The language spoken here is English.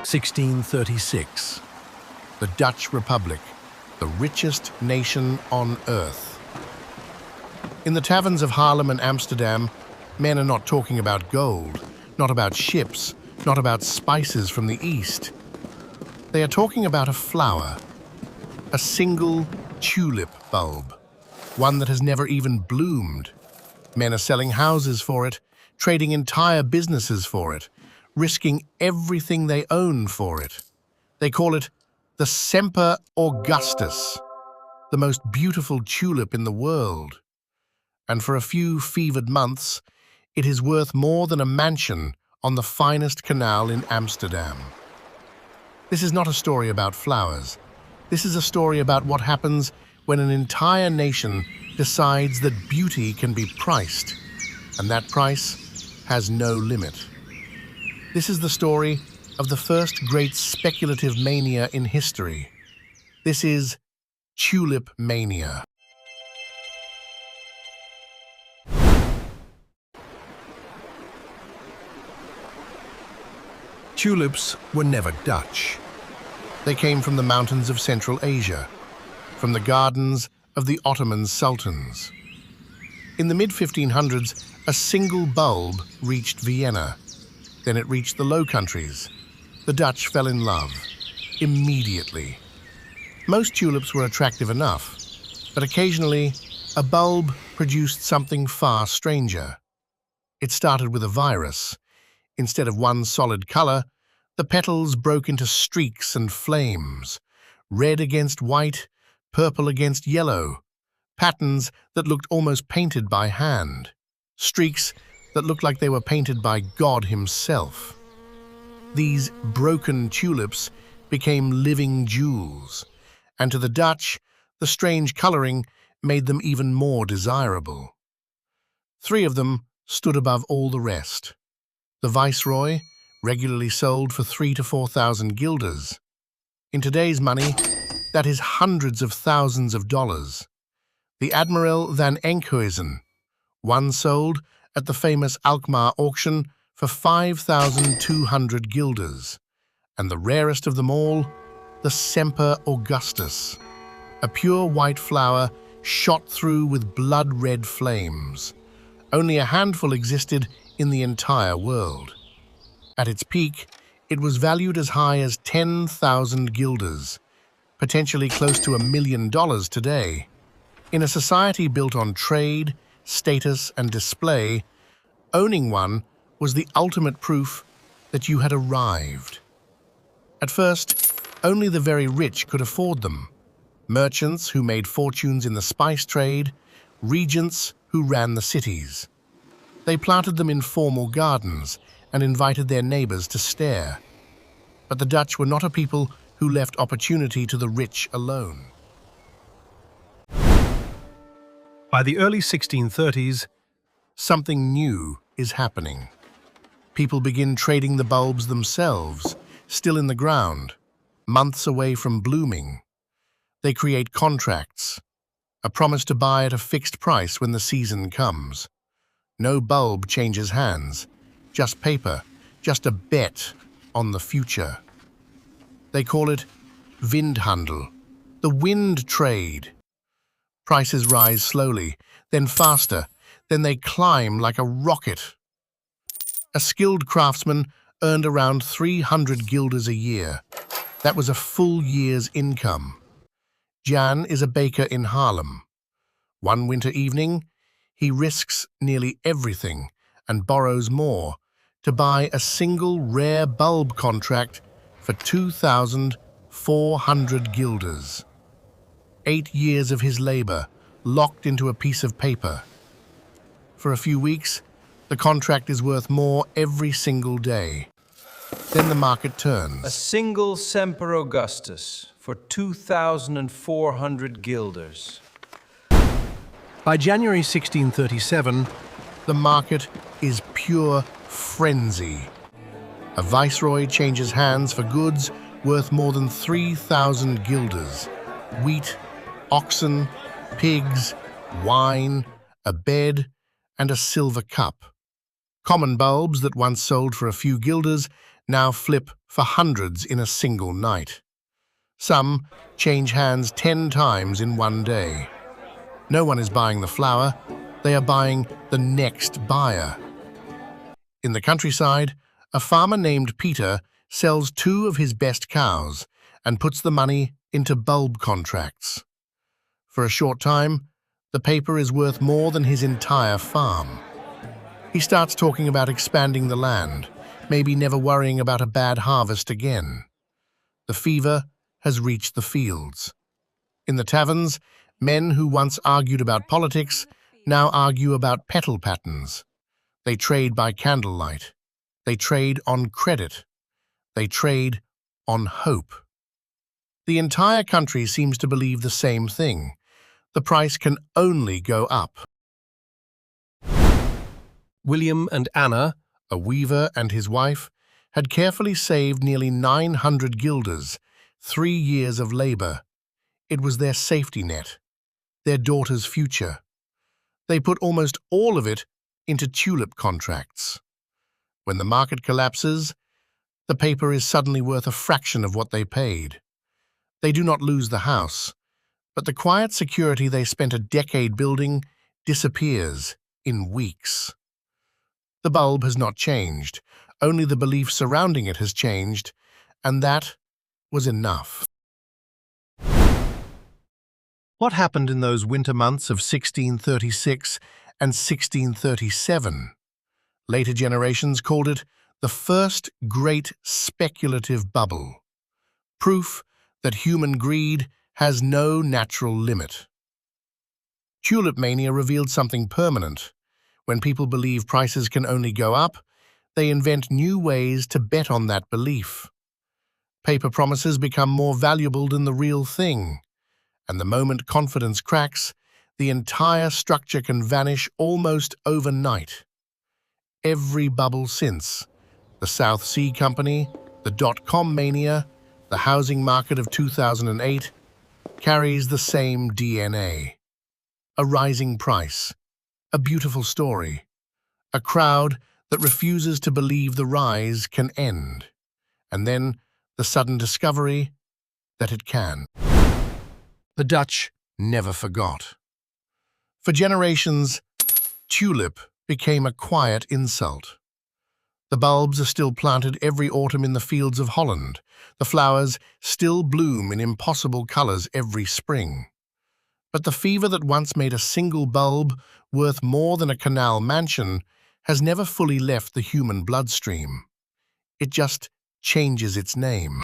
1636. The Dutch Republic, the richest nation on earth. In the taverns of Haarlem and Amsterdam, men are not talking about gold, not about ships, not about spices from the east. They are talking about a flower, a single tulip bulb, one that has never even bloomed. Men are selling houses for it, trading entire businesses for it, risking everything they own for it. They call it the Semper Augustus, the most beautiful tulip in the world. And for a few fevered months, it is worth more than a mansion on the finest canal in Amsterdam. This is not a story about flowers. This is a story about what happens when an entire nation decides that beauty can be priced, and that price has no limit. This is the story of the first great speculative mania in history. This is Tulip Mania. Tulips were never Dutch. They came from the mountains of Central Asia, from the gardens of the Ottoman sultans. In the mid-1500s, a single bulb reached Vienna. Then it reached the Low Countries. The Dutch fell in love immediately. Most tulips were attractive enough, but occasionally a bulb produced something far stranger. It started with a virus. Instead of one solid color, the petals broke into streaks and flames, red against white, purple against yellow, patterns that looked almost painted by hand, streaks that looked like they were painted by God himself. These broken tulips became living jewels, and to the Dutch, the strange coloring made them even more desirable. 3 of them stood above all the rest. The Viceroy regularly sold for 3,000 to 4,000 guilders. In today's money, that is hundreds of thousands of dollars. The Admiral van Enkhuizen, one sold at the famous Alkmaar auction for 5,200 guilders, and the rarest of them all, the Semper Augustus, a pure white flower shot through with blood-red flames. Only a handful existed in the entire world. At its peak, it was valued as high as 10,000 guilders, potentially close to $1 million today. In a society built on trade, status, and display, owning one was the ultimate proof that you had arrived. At first, only the very rich could afford them. Merchants who made fortunes in the spice trade, regents who ran the cities. They planted them in formal gardens and invited their neighbors to stare. But the Dutch were not a people who left opportunity to the rich alone. By the early 1630s, something new is happening. People begin trading the bulbs themselves, still in the ground, months away from blooming. They create contracts, a promise to buy at a fixed price when the season comes. No bulb changes hands, just paper, just a bet on the future. They call it windhandel, the wind trade. Prices rise slowly, then faster, then they climb like a rocket. A skilled craftsman earned around 300 guilders a year. That was a full year's income. Jan is a baker in Haarlem. One winter evening, he risks nearly everything and borrows more to buy a single rare bulb contract for 2,400 guilders. 8 years of his labor locked into a piece of paper. For a few weeks, the contract is worth more every single day. Then the market turns. A single Semper Augustus for 2,400 guilders. By January 1637, the market is pure frenzy. A viceroy changes hands for goods worth more than 3,000 guilders. Wheat, oxen, pigs, wine, a bed, and a silver cup. Common bulbs that once sold for a few guilders now flip for hundreds in a single night. Some change hands 10 times in one day. No one is buying the flower, they are buying the next buyer. In the countryside, a farmer named Peter sells 2 of his best cows and puts the money into bulb contracts. For a short time, the paper is worth more than his entire farm. He starts talking about expanding the land, maybe never worrying about a bad harvest again. The fever has reached the fields. In the taverns, men who once argued about politics now argue about petal patterns. They trade by candlelight. They trade on credit. They trade on hope. The entire country seems to believe the same thing. The price can only go up. William and Anna, a weaver and his wife, had carefully saved nearly 900 guilders, 3 years of labor. It was their safety net, their daughter's future. They put almost all of it into tulip contracts. When the market collapses, the paper is suddenly worth a fraction of what they paid. They do not lose the house, but the quiet security they spent a decade building disappears in weeks. The bulb has not changed, only the belief surrounding it has changed, and that was enough. What happened in those winter months of 1636 and 1637? Later generations called it the first great speculative bubble, proof that human greed has no natural limit. Tulip Mania revealed something permanent. When people believe prices can only go up, they invent new ways to bet on that belief. Paper promises become more valuable than the real thing, and the moment confidence cracks, the entire structure can vanish almost overnight. Every bubble since, the South Sea Company, the dot-com mania, the housing market of 2008, carries the same DNA. A rising price, a beautiful story, a crowd that refuses to believe the rise can end, and then the sudden discovery that it can. The Dutch never forgot. For generations, tulip became a quiet insult. The bulbs are still planted every autumn in the fields of Holland. The flowers still bloom in impossible colors every spring. But the fever that once made a single bulb worth more than a canal mansion has never fully left the human bloodstream. It just changes its name.